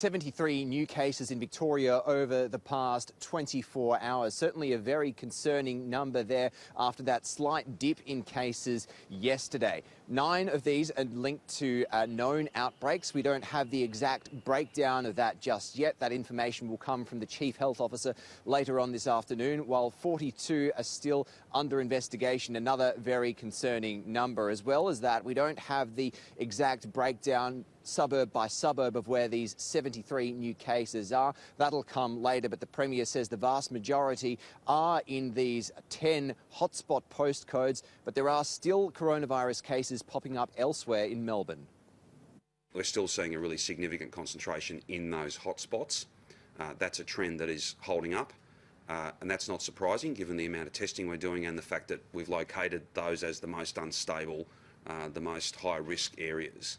73 new cases in Victoria over the past 24 hours. Certainly a very concerning number there after that slight dip in cases yesterday. 9 of these are linked to known outbreaks. We don't have the exact breakdown of that just yet. That information will come from the Chief Health Officer later on this afternoon, while 42 are still under investigation. Another very concerning number. As well as that, we don't have the exact breakdown suburb by suburb of where these 73 new cases are. That'll come later, but the Premier says the vast majority are in these 10 hotspot postcodes, but there are still coronavirus cases popping up elsewhere in Melbourne. We're still seeing a really significant concentration in those hotspots. That's a trend that is holding up, and that's not surprising given the amount of testing we're doing and the fact that we've located those as the most unstable, the most high-risk areas.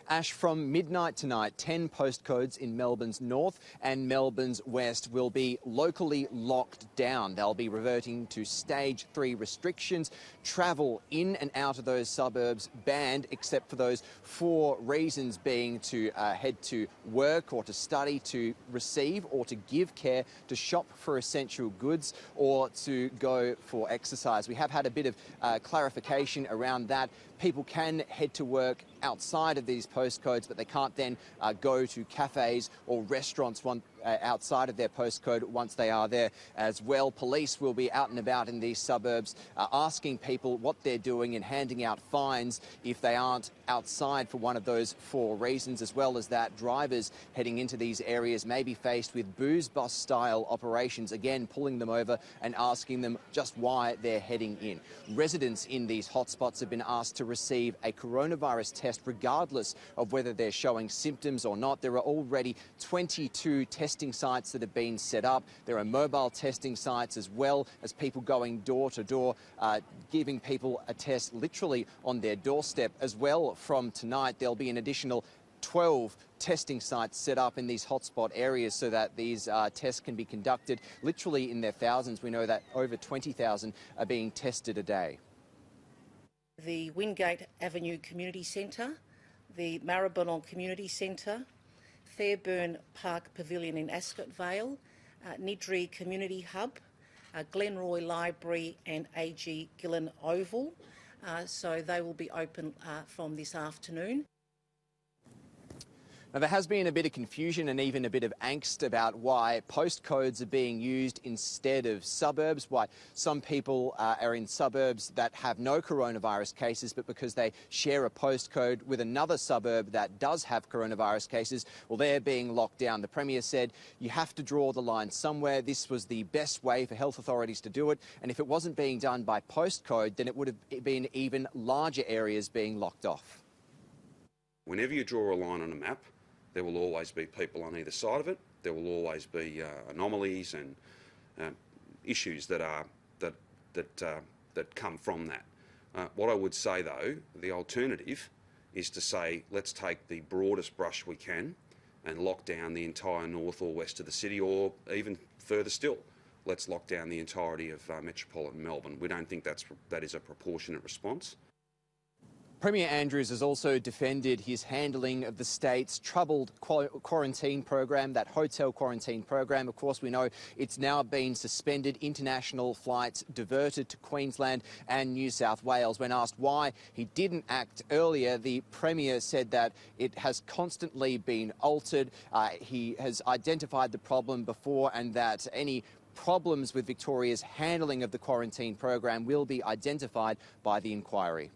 Ash, from midnight tonight, 10 postcodes in Melbourne's north and Melbourne's west will be locally locked down. They'll be reverting to stage 3 restrictions. Travel in and out of those suburbs banned, except for those 4 reasons being to head to work or to study, to receive or to give care, to shop for essential goods or to go for exercise. We have had a bit of clarification around that. People can head to work outside of these postcodes, but they can't then go to cafes or restaurants outside of their postcode once they are there as well. Police will be out and about in these suburbs asking people what they're doing and handing out fines if they aren't outside for one of those 4 reasons. As well as that, drivers heading into these areas may be faced with booze bus style operations, again pulling them over and asking them just why they're heading in. Residents in these hotspots have been asked to receive a coronavirus test regardless of whether they're showing symptoms or not. There are already 22 testing sites that have been set up. There are mobile testing sites as well as people going door to door, giving people a test literally on their doorstep. As well, from tonight, there'll be an additional 12 testing sites set up in these hotspot areas so that these tests can be conducted literally in their thousands. We know that over 20,000 are being tested a day. The Wingate Avenue Community Centre, the Maribyrnong Community Centre, Fairburn Park Pavilion in Ascot Vale, Niddrie Community Hub, Glenroy Library and AG Gillen Oval. So they will be open from this afternoon. Now, there has been a bit of confusion and even a bit of angst about why postcodes are being used instead of suburbs, why some people are in suburbs that have no coronavirus cases, but because they share a postcode with another suburb that does have coronavirus cases, well, they're being locked down. The Premier said you have to draw the line somewhere. This was the best way for health authorities to do it, and if it wasn't being done by postcode, then it would have been even larger areas being locked off. Whenever you draw a line on a map, there will always be people on either side of it. There will always be anomalies and issues that come from that. What I would say, though, the alternative is to say, let's take the broadest brush we can and lock down the entire north or west of the city, or even further still, let's lock down the entirety of metropolitan Melbourne. We don't think that is a proportionate response. Premier Andrews has also defended his handling of the state's troubled quarantine program, that hotel quarantine program. Of course, we know it's now been suspended, international flights diverted to Queensland and New South Wales. When asked why he didn't act earlier, the Premier said that it has constantly been altered. He has identified the problem before and that any problems with Victoria's handling of the quarantine program will be identified by the inquiry.